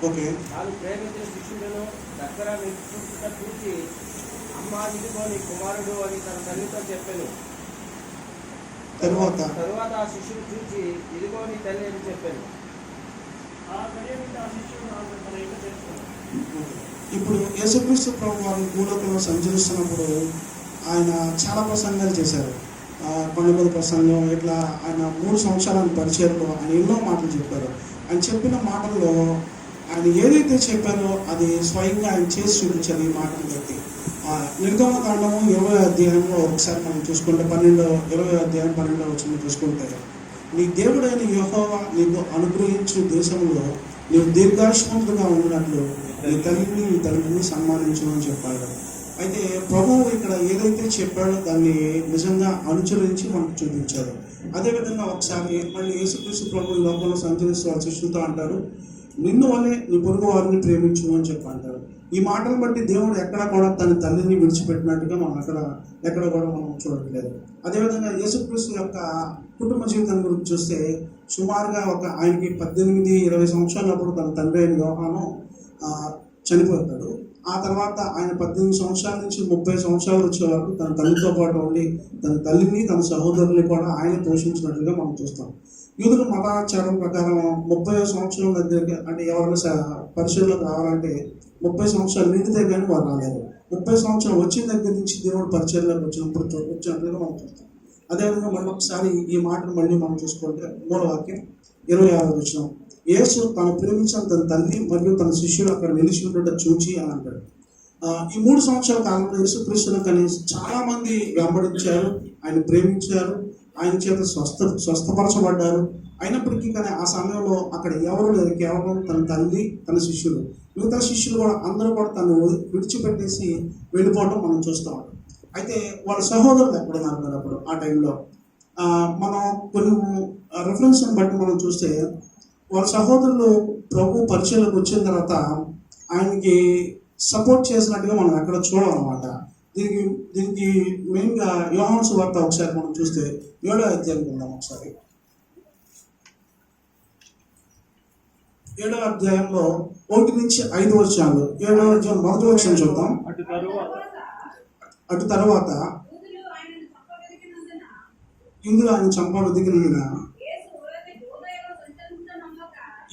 Okay. తాను ప్రేమించిన శిష్యులను దగ్గర నిలుచుకుంటుట చూసి, అమ్మా ఇదిగో నీ కుమారుడు అని తన తల్లితో చెప్పాను. తరువాత ఆ శిష్యుడు చూసి, ఇదిగో నీ తల్లి అని చెప్పాను. ఇప్పుడు యేసుక్రీస్తు ప్రభు వారు భూలోకంలో సంచరిస్తున్నప్పుడు ఆయన చాలా ప్రసంగాలు చేశారు. పండుగల ప్రసంగం, ఇట్లా ఆయన 3 సంవత్సరాల పరిచయంలో ఆయన ఎన్నో మాటలు చెప్పారు. ఆయన చెప్పిన మాటల్లో ఆయన ఏదైతే చెప్పారో అది స్వయంగా ఆయన చేసి చూపించారు. ఈ మాటను బట్టి నిర్గమకాండము 20వ అధ్యాయంలో ఒకసారి మనం చూసుకుంటే 20వ అధ్యాయం 12వ వచనం చూసుకుంటే, నీ దేవుడైన యెహోవా నీకు అనుగ్రహించు దేశంలో నీవు దీర్ఘాయుష్మంతుగా ఉన్నట్లు నీ తల్లిని సన్మానించు అని చెప్పాడు. అయితే ప్రభువు ఇక్కడ ఏదైతే చెప్పాడో దాన్ని నిజంగా అనుసరించి మనకు చూపించారు. అదేవిధంగా ఒకసారి మళ్ళీ యేసుక్రీస్తు ప్రభు ఈ లోకంలో సంచరిస్తూ వాళ్ళ శిష్యులతో అంటారు, నిన్ను వలె నీ పొరుగు వారిని ప్రేమించు అని చెప్పి అంటారు. ఈ మాటను బట్టి దేవుడు ఎక్కడ కూడా తన తల్లిని విడిచిపెట్టినట్టుగా మనం ఎక్కడ కూడా మనం చూడట్లేదు. అదేవిధంగా యేసుక్రీస్తు యొక్క కుటుంబ జీవితం గురించి చూస్తే సుమారుగా ఆయనకి 18-20 సంవత్సరాలప్పుడు తన తండ్రి అయిన యోహాను చనిపోతాడు. ఆ తర్వాత ఆయన 18 సంవత్సరాల నుంచి 30 సంవత్సరాలు వచ్చే వరకు తన తల్లితో పాటు ఉండి తన తల్లిని తన సహోదరుని కూడా ఆయన పోషించినట్లుగా మనం చూస్తాం. యూదుల మతాచారం ప్రకారం 30 సంవత్సరం దగ్గరికి, అంటే ఎవరైనా పరిశీలనకు రావాలంటే 30 సంవత్సరాలు నిండితే కానీ వారు రాలేదు. 30 సంవత్సరాలు వచ్చిన దగ్గర నుంచి దేవుడు పరిచర్యలోకి వచ్చినట్లుగా మనం చూస్తాం. అదేవిధంగా మళ్ళీ ఒకసారి ఈ మాటను మళ్ళీ మనం చూసుకుంటే 3వ వాక్యం 26వ వచనం, యేసు తను ప్రేమించిన తన తల్లి మరియు తన శిష్యులు అక్కడ నిలిచి ఉండట చూచి అని అంటాడు. ఈ 3 సంవత్సరాల కాలంలో యేసుక్రీస్తును కనీసం చాలా మంది వెంబడించారు, ఆయన ప్రేమించారు, ఆయన చేత స్వస్థపరచబడ్డారు. అయినప్పటికీ కానీ ఆ సమయంలో అక్కడ ఎవరు లేరు, కేవలం తన తల్లి తన శిష్యులు. మిగతా శిష్యులు కూడా అందరూ కూడా తను విడిచిపెట్టేసి వెళ్ళిపోవడం మనం చూస్తూ ఉంటాం. అయితే వాళ్ళ సహోదరులు ఎక్కడున్నారు కదా అప్పుడు ఆ టైంలో మనం కొన్ని రెఫరెన్స్ని బట్టి మనం చూస్తే వాళ్ళ సహోదరులు ప్రభు పరిచయంలోకి వచ్చిన తర్వాత ఆయనకి సపోర్ట్ చేసినట్టుగా మనం ఎక్కడ చూడాలన్నమాట. దీనికి మెయిన్గా యోహాను సువార్త ఒకసారి మనం చూస్తే 7వ అధ్యాయం ఉందాం. ఒకసారి 7వ అధ్యాయంలో 1-5 వచనాలు. 7వ అధ్యాయం 1వ వచనం చూద్దాం. అటు తర్వాత యూదులు ఆయన చంప వెతికినందున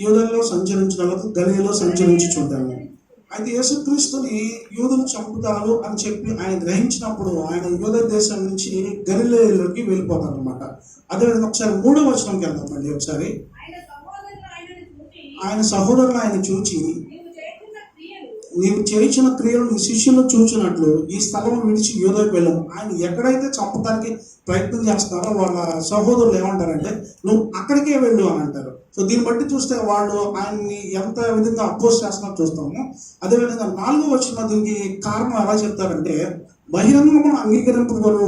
యూదల్లో సంచరించడానికి గలిలయలో సంచరించి చూద్దాము. అయితే యేసుక్రీస్తుని యూదులు చంపుతారు అని చెప్పి ఆయన గ్రహించినప్పుడు ఆయన యూద దేశం నుంచి గలిలయలోకి వెళ్ళిపోతారు అనమాట. అదేవిధంగా ఒకసారి 3వ వచనంకి వెళ్దాం. మళ్ళీ ఒకసారి ఆయన సహోదరులు ఆయన చూచి, నీవు చేయించిన క్రియలు నీ శిష్యులు చూచినట్లు ఈ స్థలం విడిచి యూదకు వెళ్ళము. ఆయన ఎక్కడైతే చంపడానికి ప్రయత్నం చేస్తారో వాళ్ళ సహోదరులు ఏమంటారంటే నువ్వు అక్కడికే వెళ్ళు అని అంటారు. సో దీన్ని బట్టి చూస్తే వాళ్ళు ఆయన్ని ఎంత విధంగా అపోజ్ చేస్తున్నారో చూస్తాము. అదేవిధంగా 4వ వచనం దీనికి కారణం ఎలా చెప్తారంటే, బహిరంగమును అంగీకరింపగోరు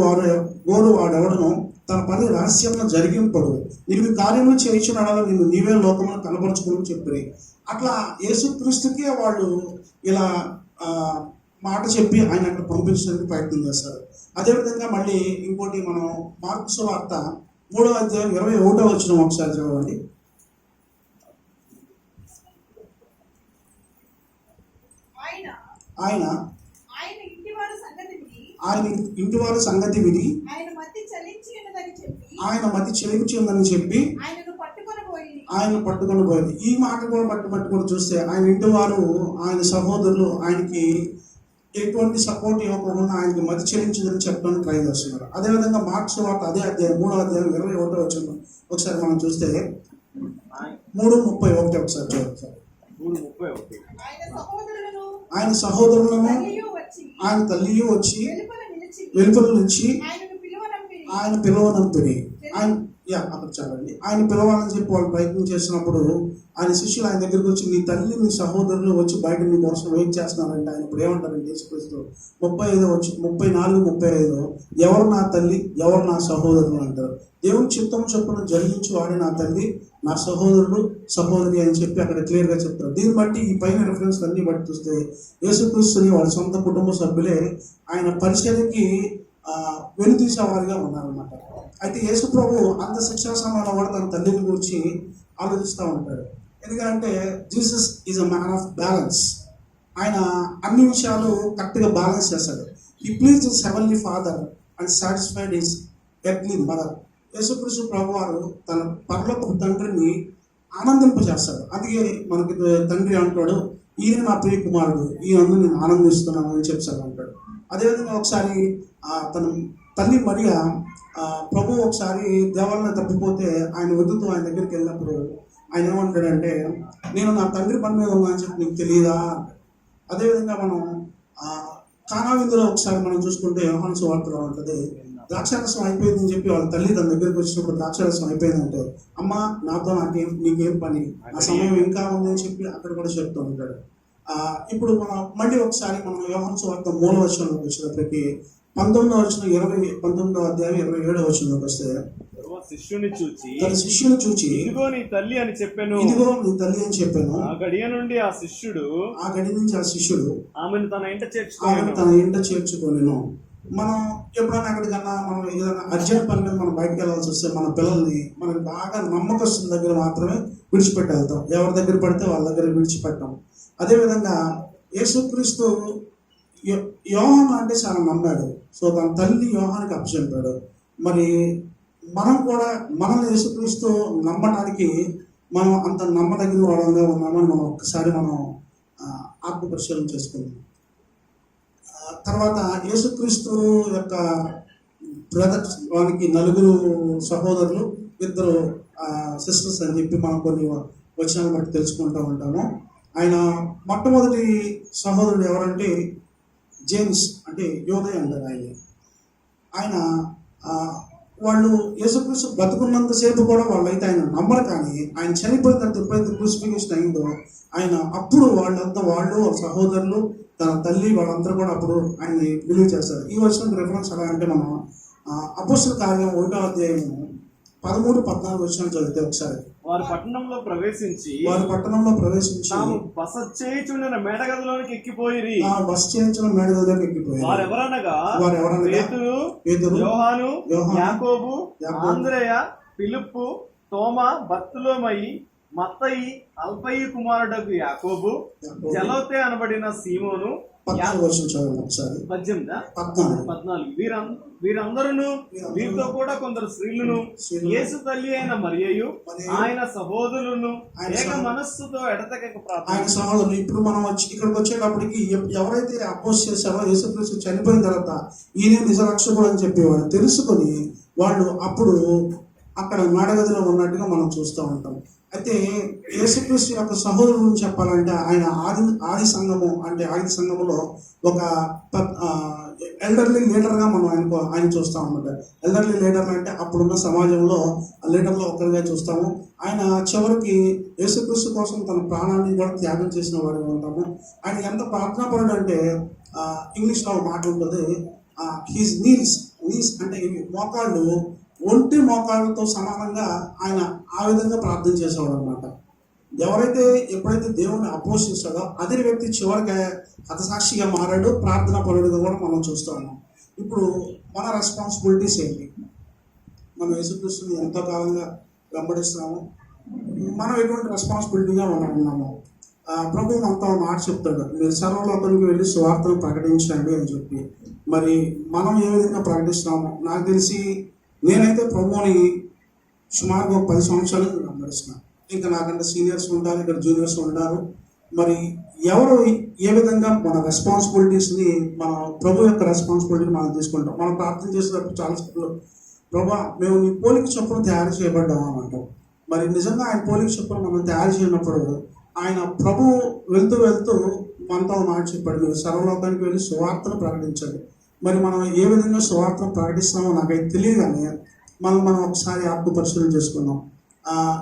వాడెవడను తన పని రహస్యంగా జరిగింపడు, నీవు కార్యములు చేయించున్నాడో నిన్ను నీవే లోకమును కనపరుచుకుని చెప్పి అట్లా యేసుక్రీస్తుకే వాళ్ళు ఇలా మాట చెప్పి ఆయన అక్కడ పంపించడానికి ప్రయత్నం చేస్తారు. అదేవిధంగా మళ్ళీ ఇంకోటి మనం మార్కు సువార్త 3వ అధ్యాయం 21వ వచనం ఒకసారి చదవండి. ఆయన ఇంటి వారి సంగతి విని ఆయన మతి చెలించి ఉందని చెప్పి ఆయన పట్టుకొని పోయింది. ఈ మాట కూడా పట్టుకొని చూస్తే ఆయన ఇంటి వారు ఆయన సహోదరులు ఆయనకి ఎటువంటి సపోర్ట్ ఇవ్వకుండా ఆయనకి మతి చెల్లించిందని చెప్పడానికి ట్రై చేస్తున్నారు. అదేవిధంగా మార్క్స్ వార్త అదే అధ్యాయం 3వ అధ్యాయం 21వ వచనం ఒకసారి మనం చూస్తే 3:31 ఒకసారి చూడండి. ఆయన సహోదరులను ఆయన తల్లి వచ్చి వెలుపల నుంచి ఆయన పిలవనంతుని అక్కడ చదవండి. ఆయన పిలవాలని చెప్పి వాళ్ళు ప్రయత్నం చేసినప్పుడు ఆయన శిష్యులు ఆయన దగ్గరికి వచ్చి నీ తల్లి నీ సహోదరులు వచ్చి బయట నీ కోసం వెయిట్ చేస్తున్నారంటే ఆయన ఇప్పుడు ఏమంటారంటే యేసుక్రీస్తు 34-35 ఎవరు నా తల్లి ఎవరు నా సహోదరులు అంటారు. దేవుని చిత్తం చొప్పున జరిగించి వాడే నా తల్లి నా సహోదరుడు సహోదరి అని చెప్పి అక్కడ క్లియర్గా చెప్తారు. దీన్ని బట్టి ఈ పైన రెఫరెన్స్ అన్ని బట్టి చూస్తే యేసుక్రీస్తుని వాళ్ళ సొంత కుటుంబ సభ్యులే ఆయన పరిచర్యకి వెనుతీసేవారిగా ఉన్నారన్నమాట. అయితే యేసు ప్రభు అంత శిక్షా సమయంలో కూడా తన తల్లిని గురించి ఆలోచిస్తూ ఉంటాడు. ఎందుకంటే Jesus is a man of balance. ఆయన అన్ని విషయాలు కరెక్ట్గా బ్యాలెన్స్ చేస్తాడు. He please his heavenly father and satisfied his earthly mother. యేసుక్రీస్తు ప్రభు వారు తన పరలోకపు తండ్రిని ఆనందింపజేస్తాడు. అందుకే మనకి తండ్రి అంటాడు, ఈయన నా ప్రియ కుమారుడు, ఈయనందు నేను ఆనందిస్తున్నాను అని చెప్పాడు అంటాడు. అదేవిధంగా ఒకసారి తన తల్లి మరియా ప్రభు ఒకసారి దేవాలయం తప్పిపోతే ఆయన వద్దుతో ఆయన దగ్గరికి వెళ్ళినప్పుడు ఆయన ఏమంటాడంటే, నేను నా తండ్రి పని మీద ఉన్నా అని చెప్పి నీకు తెలియదా. అదేవిధంగా మనం కానా విందులో ఒకసారి మనం చూసుకుంటే యోహాను సువార్తలో ఉంటుంది, ద్రాక్షారసం అయిపోయిందని చెప్పి వాళ్ళ తల్లి తన దగ్గరికి వచ్చినప్పుడు ద్రాక్షారసం అయిపోయిందంటే, అమ్మ నాతో నీకేం పని, ఆ సమయం ఇంకా ఉందని చెప్పి అక్కడ కూడా చెప్తూ ఉంటాడు. ఇప్పుడు మనం మళ్ళీ ఒకసారి మనం యోహాను సువార్త మూల వచనంలోకి వచ్చినప్పటికీ 19వ అధ్యాయం 27వ వచనంలోకి వస్తే, శిష్యుని చూచి తన శిష్యుని చూచి ఇదిగో నీ తల్లి అని చెప్పాను. ఇదిగో నీ తల్లి అని చెప్పాను. ఆ గడియ నుండి ఆ గడి నుంచి ఆ శిష్యుడు ఆమెను తన ఇంట చేర్చుకొనెను. మనం ఎప్పుడైనా ఎక్కడికన్నా మనం ఏదైనా అర్జెంట్ పని మీద మనం బయటకు వెళ్ళాల్సి వస్తే మన పిల్లల్ని మనకి బాగా నమ్మకస్తుల దగ్గర మాత్రమే విడిచిపెట్టి వెళ్తాం. ఎవరి దగ్గర పడితే వాళ్ళ దగ్గర విడిచిపెట్టాం. అదేవిధంగా యేసుక్రీస్తు యోహాను అంటే చాలా నమ్మాడు. సో తన తల్లి యోహానికి అప్పచెప్పాడు. మరి మనం కూడా మనం యేసుక్రీస్తు నమ్మడానికి మనం అంత నమ్మదగిన వాళ్ళంగా ఉన్నామని మనం ఒక్కసారి మనం ఆత్మ పరిశీలన చేసుకుందాం. తర్వాత యేసుక్రీస్తు యొక్క బ్రదర్స్, వానికి 4 సహోదరులు, 2 సిస్టర్స్ అని చెప్పి మనం కొన్ని వచనాలు బట్టి తెలుసుకుంటూ ఉంటాము. ఆయన మొట్టమొదటి సహోదరుడు ఎవరంటే జేమ్స్, అంటే యోదయ అంటారు ఆయన వాళ్ళు యేసుక్రీస్తు బతుకున్నంతసేపు కూడా వాళ్ళైతే ఆయన నమ్మరు. కానీ ఆయన చనిపోయిన తర్వాత ఎప్పుడైతే క్రూసిఫికేషన్ అయిందో ఆయన అప్పుడు వాళ్ళంతా వాళ్ళు సహోదరులు తన తల్లి వాళ్ళందరూ కూడా అప్పుడు ఆయన్ని బిలీవ్ చేస్తారు. ఈ వచ్చిన రిఫరెన్స్ ఎలా అంటే మనం అపోస్తల కార్యం 1వ అధ్యాయం 13-14 వచనాలు చదివితే ఒకసారి, వారు పట్టణంలో ప్రవేశించి తాము బస చేయుచుండిన మేడగదిలోనికి ఎక్కిపోయిరి. వారెవరనగా పేతురు, యోహాను, యాకోబు, ఆంద్రేయ, ఫిలిప్పు, తోమా, బర్తులోమయి, మత్తయి, అల్ఫయి కుమారుడగు యాకోబు, జలోతే అనబడిన సీమోను, 14 వీరందరూ వీరితో కూడా కొందరు స్త్రీలను, యేసు తల్లి అయిన మరియయు ఆయన సహోదరులను ఏక మనస్సుతో ఎడతెగక ప్రార్థన. ఇప్పుడు మనం ఇక్కడికి వచ్చేటప్పటికి ఎవరైతే అపోజ్ చేశారో యేసుక్రీస్తు చనిపోయిన తర్వాత ఈయన నిజ రక్షకుడు అని చెప్పి వాళ్ళు తెలుసుకొని వాళ్ళు అప్పుడు అక్కడ మేడగదిలో ఉన్నట్టుగా మనం చూస్తూ ఉంటాం. అయితే యేసుక్రీస్తు యొక్క సహోదరుల గురించి చెప్పాలంటే ఆయన ఆది సంఘములో ఒక ఎల్డర్లీ లీడర్గా మనం ఆయన చూస్తాం అన్నమాట. ఎల్డర్లీ లీడర్ అంటే అప్పుడున్న సమాజంలో లీడర్లో ఒకరిగా చూస్తాము. ఆయన చివరికి యేసుక్రీస్తు కోసం తన ప్రాణాన్ని కూడా త్యాగం చేసిన వాడిగా ఉంటాము. ఆయన ఎంత ప్రార్థనాపరుడు అంటే ఇంగ్లీష్లో మాట ఉంటుంది, హీస్ నీల్స్ అంటే మోకాళ్ళు ఒంటి మోకాళ్ళతో సమానంగా ఆయన ఆ విధంగా ప్రార్థన చేసేవాడు అనమాట. ఎవరైతే ఎప్పుడైతే దేవుణ్ణి అపోజ్ చేస్తాడో అదే వ్యక్తి చివరికి హతసాక్షిగా మారాడు, ప్రార్థనా పరుడుగా కూడా మనం చూస్తూ ఉన్నాం. ఇప్పుడు మన రెస్పాన్సిబిలిటీస్ ఏంటి? మనం యేసుక్రీస్తుని ఎంతో కాలంగా వెంబడిస్తున్నాము, మనం ఎటువంటి రెస్పాన్సిబిలిటీగా ఉన్నాము. ప్రభు మనతో మాట చెప్తాడు, మీరు సర్వలోకానికి వెళ్ళి సువార్తను ప్రకటించండి అని చెప్పి. మరి మనం ఏ విధంగా ప్రకటిస్తున్నాము? నాకు తెలిసి నేనైతే ప్రభుని సుమారుగా 10 సంవత్సరాలు వెంబడిస్తున్నాను. ఇంకా నాకంటే సీనియర్స్ ఉంటారు, ఇక్కడ జూనియర్స్ ఉంటారు. మరి ఎవరు ఏ విధంగా మన రెస్పాన్సిబిలిటీస్ని, మన ప్రభు యొక్క రెస్పాన్సిబిలిటీని మనం తీసుకుంటాం. మనం ప్రార్థన చేసేటప్పుడు చాలాసార్లు ప్రభా మేము నీ పోలిక చొప్పున తయారు చేయబడ్డాము అన్నట్టు. మరి నిజంగా ఆయన పోలిక చొప్పున మనం తయారు చేయనప్పుడు ఆయన ప్రభు వెళ్తూ మనతో మాట చెప్పాడు, మీరు సర్వలోకానికి వెళ్ళి సువార్తను ప్రకటించండి. మరి మనం ఏ విధంగా సువార్తను ప్రకటిస్తామో నాకైతే తెలియదు. కానీ మనం ఒకసారి ఆత్మ పరిశీలన చేసుకున్నాం.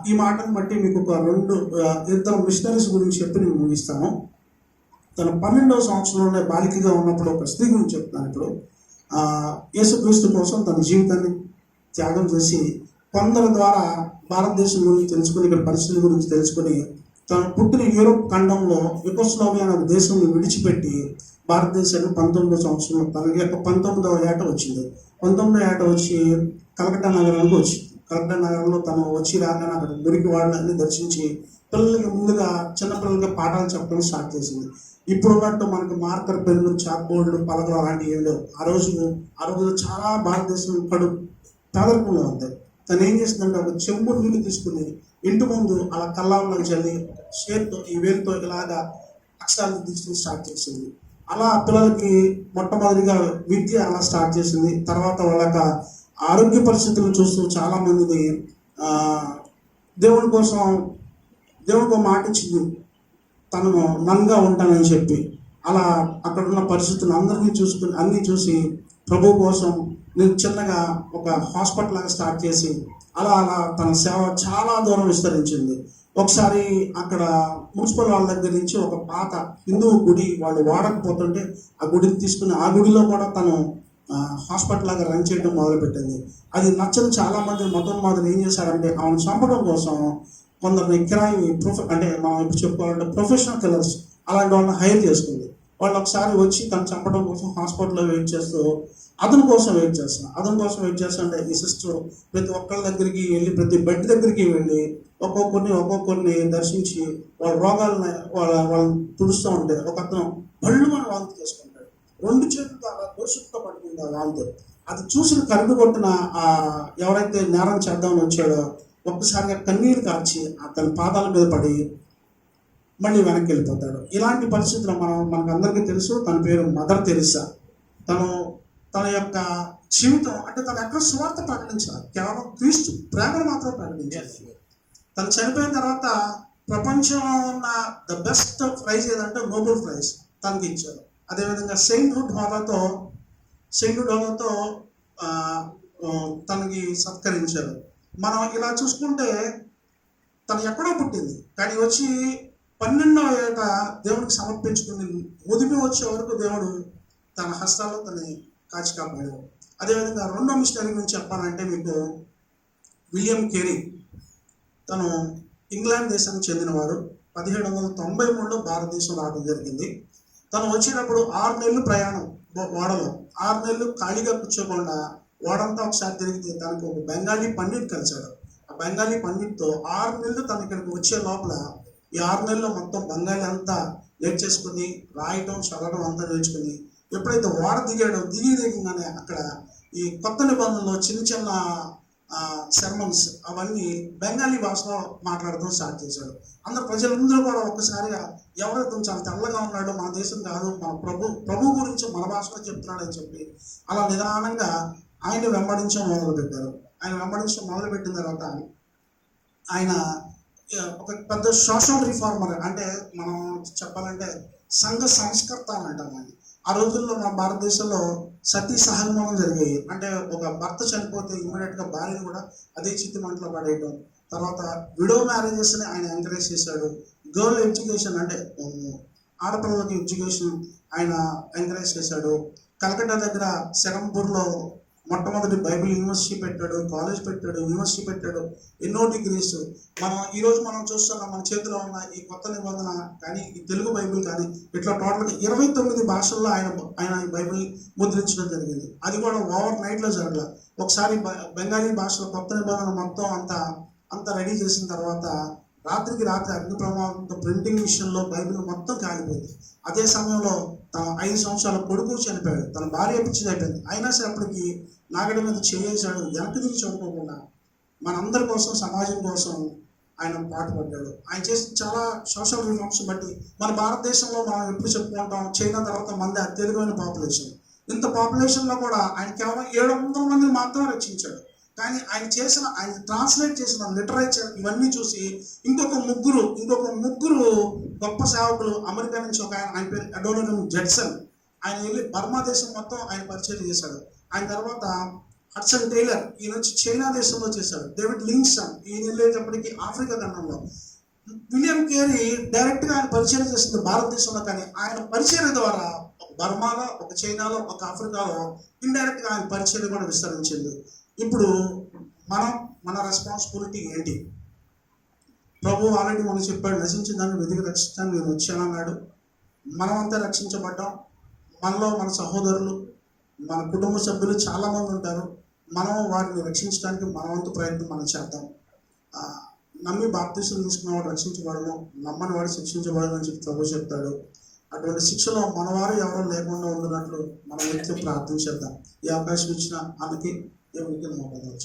ఈ మాటను బట్టి మీకు ఒక 2 మిషనరీస్ గురించి చెప్పి నేను ముగిస్తాను. తన 12వ సంవత్సరంలో బాలికగా ఉన్నప్పుడు ఒక స్త్రీ గురించి చెప్తాను. ఇప్పుడు యేసుక్రీస్తు కోసం తన జీవితాన్ని త్యాగం చేసి కొందరి ద్వారా భారతదేశం గురించి తెలుసుకుని, ఇక్కడ పరిస్థితుల గురించి తెలుసుకుని, తను పుట్టిన యూరోప్ ఖండంలో యుగోస్లావియా అనే దేశంలో విడిచిపెట్టి భారతదేశానికి 19వ సంవత్సరంలో తన యొక్క 19వ ఏట వచ్చింది. 19వ ఏట వచ్చి కలకట్టా నగరానికి వచ్చింది. కలకట్టా నగరంలో తను వచ్చి రాగానే అక్కడ మురికి వాళ్ళని దర్శించి పిల్లలకి ముందుగా చిన్నపిల్లలకి పాఠాలు చెప్పడం స్టార్ట్ చేసింది. ఇప్పుడు ఉన్నట్టు మనకి మార్కర్ పెన్ను, చాక్ బోర్డులు, పలకలు అలాంటివి ఏం లేవు. ఆ రోజు చాలా భారతదేశం పేదరికంలో ఉంది. తను ఏం చేసిందంటే ఒక చెంబు నీళ్ళు తీసుకుని ఇంటి ముందు అలా కల్లాలను చల్లి షేర్తో ఈ వేలుతో ఇలాగా అక్షరాలు తీసుకుని స్టార్ట్ చేసింది. అలా పిల్లలకి మొట్టమొదటిగా విద్య అలా స్టార్ట్ చేసింది. తర్వాత వాళ్ళ ఆరోగ్య పరిస్థితులను చూస్తూ చాలా మందిని దేవుడి ఒక మాట ఇచ్చింది, తను నన్గా ఉంటానని చెప్పి. అలా అక్కడ ఉన్న పరిస్థితులు అన్నీ చూసి ప్రభు కోసం నేను చిన్నగా ఒక హాస్పిటల్ లాగా స్టార్ట్ చేసి అలా తన సేవ చాలా దూరం విస్తరించింది. ఒకసారి అక్కడ మున్సిపల్ వాళ్ళ దగ్గర నుంచి ఒక పాత హిందూ గుడి వాళ్ళు వాడకపోతుంటే ఆ గుడిని తీసుకుని ఆ గుడిలో కూడా తను హాస్పిటల్ లాగా రన్ చేయడం మొదలుపెట్టింది. అది నచ్చని చాలామంది మతోన్మాదులు ఏం చేశారంటే ఆమెను చంపడం కోసం కొందరిని కిరాయి అంటే మనం ఇప్పుడు చెప్పుకోవాలంటే ప్రొఫెషనల్ కిల్లర్స్ అలాంటి వాళ్ళని హైర్ చేసుకుంది. వాళ్ళు ఒకసారి వచ్చి తను చంపడం కోసం హాస్పిటల్లో వెయిట్ చేస్తూ అతని కోసం వెయిట్ చేస్తుంటే ఈ సిస్టర్ ప్రతి ఒక్కళ్ళ దగ్గరికి వెళ్ళి ప్రతి బెడ్ దగ్గరికి వెళ్ళి ఒక్కొక్కరిని దర్శించి వాళ్ళ రోగాలను వాళ్ళని తుడుస్తూ ఉంటే ఒక అతను బళ్ళు మన వాంతి చేసుకుంటాడు. 2 చేతులతో అలా దోషులతో పడుతుంది ఆ వాంతి. అది చూసిన కరుడు కొట్టిన ఎవరైతే నేరం చేద్దామని వచ్చాడో ఒక్కసారిగా కన్నీరు కార్చి తన పాదాల మీద పడి మళ్ళీ వెనక్కి వెళ్ళిపోతాడు. ఇలాంటి పరిస్థితుల్లో మనకు అందరికీ తెలుసు, తన పేరు మదర్ తెరిసా. తన యొక్క జీవితం అంటే తను ఎక్కడ సువార్త ప్రకటించాలి, కేవలం క్రీస్తు ప్రేమను మాత్రం ప్రకటించాలి. తను చనిపోయిన తర్వాత ప్రపంచంలో ఉన్న ద బెస్ట్ ప్రైజ్ ఏదంటే నోబెల్ ప్రైజ్ తనకి ఇచ్చారు. అదేవిధంగా సెయింట్హుడ్ హోదాతో తనకి సత్కరించారు. మనం ఇలా చూసుకుంటే తను ఎక్కడో పుట్టింది, కానీ వచ్చి 12వ ఏట దేవుడికి సమర్పించుకుని ముదిమి వచ్చే వరకు దేవుడు తన హస్తాల్లో తనని కాచి కాపాడాడు. అదేవిధంగా 2వ మిషనరీ గురించి చెప్పాలంటే మీకు విలియం కేరీ. తను ఇంగ్లాండ్ దేశానికి చెందినవాడు. 1793లో భారతదేశం రావడం జరిగింది. తను వచ్చేటప్పుడు 6 నెలలు ప్రయాణం ఓడలో, 6 నెలలు ఖాళీగా కూర్చోకుండా ఓడంతా ఒకసారి తిరిగితే తనకు ఒక బెంగాలీ పండిట్ కలిశాడు. ఆ బెంగాలీ పండిట్తో 6 నెలలు తను ఇక్కడికి వచ్చే లోపల ఈ 6 నెలల్లో మొత్తం బెంగాలీ అంతా నేర్చేసుకుని రాయటం చదవడం అంతా నేర్చుకుని ఎప్పుడైతే ఓడ దిగగానే అక్కడ ఈ కొత్త నిబంధనలో చిన్న సెర్మన్స్ అవన్నీ బెంగాలీ భాషలో మాట్లాడటం స్టార్ట్ చేశాడు. అందరు ప్రజలందరూ కూడా ఒక్కసారిగా ఎవరైతే చాలా తెల్లగా ఉన్నాడో మన దేశం కాదు, మన ప్రభు గురించి మన భాషలో చెప్తున్నాడని చెప్పి అలా నిదానంగా ఆయన వెంబడించడం మొదలుపెట్టిన తర్వాత ఆయన ఒక పెద్ద సోషల్ రిఫార్మర్, అంటే మనం చెప్పాలంటే సంఘ సంస్కర్త అని అంటాం. ఆ రోజుల్లో మన భారతదేశంలో సతీ సహగమనం జరిగాయి. అంటే ఒక భర్త చనిపోతే ఇమ్మీడియట్గా భార్యను కూడా అదే చిత్తి మంటలో పడేయటం. తర్వాత విడో మ్యారేజెస్ని ఆయన ఎంకరేజ్ చేశాడు. గర్ల్ ఎడ్యుకేషన్ అంటే ఆడపిల్లలకి ఎడ్యుకేషన్ ఆయన ఎంకరేజ్ చేశాడు. కలకట్టా దగ్గర సెరంపూర్లో మొట్టమొదటి బైబిల్ యూనివర్సిటీ పెట్టాడు, కాలేజ్ పెట్టాడు, యూనివర్సిటీ పెట్టాడు, ఎన్నో డిగ్రీస్. ఈరోజు మనం చూస్తున్నాం మన చేతిలో ఉన్న ఈ కొత్త నిబంధన కానీ ఈ తెలుగు బైబిల్ కానీ ఇట్లా టోటల్గా 29 భాషల్లో ఆయన ఈ బైబిల్ ముద్రించడం జరిగింది. అది కూడా ఓవర్ నైట్లో జరగల. ఒకసారి బెంగాలీ భాషలో కొత్త నిబంధన మొత్తం అంతా రెడీ చేసిన తర్వాత రాత్రికి రాత్రి అగ్ని ప్రమాదంతో ప్రింటింగ్ మిషన్లో బైబిల్ మొత్తం కాలిపోయింది. అదే సమయంలో తన 5 సంవత్సరాల కొడుకు చనిపోయాడు, తన భార్య పిచ్చిది అయిపోయింది. అయినా సరే అప్పటికి నాగడి మీద చేసాడు, వెనక్కి తిరిగి చూడకోకుండా మనందరి కోసం, సమాజం కోసం ఆయన పాటుపడ్డాడు. ఆయన చేసిన చాలా సోషల్ రిఫార్మ్స్ బట్టి మన భారతదేశంలో మనం ఎప్పుడు చెప్పుకుంటాం, చైనా తర్వాత మంది అత్యధికమైన పాపులేషన్. ఇంత పాపులేషన్లో కూడా ఆయన కేవలం 700 మందిని మాత్రం రక్షించాడు. కానీ ఆయన ట్రాన్స్లేట్ చేసిన లిటరేచర్ ఇవన్నీ చూసి ఇంకొక ముగ్గురు గొప్ప సేవకులు అమెరికా నుంచి ఆయన పేరు అడోనియం జడ్సన్, ఆయన వెళ్ళి బర్మా దేశం మొత్తం ఆయన పరిచయం చేశాడు. ఆయన తర్వాత హడ్సన్ టైలర్, ఈయన వచ్చి చైనా దేశంలో చేశాడు. డేవిడ్ లింగ్స్టన్, ఈయన వెళ్ళేటప్పటికి ఆఫ్రికా ఖండంలో. విలియం కేరీ డైరెక్ట్గా ఆయన పరిచయం చేసింది భారతదేశంలో, కానీ ఆయన పరిచయం ద్వారా ఒక బర్మాలో, ఒక చైనాలో, ఒక ఆఫ్రికాలో ఇండైరెక్ట్గా ఆయన పరిచయం కూడా విస్తరించింది. ఇప్పుడు మన రెస్పాన్సిబిలిటీ ఏంటి? ప్రభు ఆల్రెడీ మనం చెప్పాడు, నశించిన దాన్ని వెతికి రక్షించడానికి నేను వచ్చానన్నాడు. మనమంతా రక్షించబడ్డాం. మనలో మన సహోదరులు, మన కుటుంబ సభ్యులు చాలామంది ఉంటారు. మనం వారిని రక్షించడానికి మన వంతు ప్రయత్నం మనం చేద్దాం. నమ్మి బాప్తీసం తీసుకున్నవాడు రక్షించబడను, నమ్మని వాడు శిక్షించబడను అని చెప్పి ప్రభు చెప్తాడు. అటువంటి శిక్షలో మనవారు ఎవరు లేకుండా ఉండినట్లు మనం నిత్యం ప్రార్థించేద్దాం. ఈ అవకాశం ఇచ్చిన ఆమెకి దేవునికి నమ్మకం.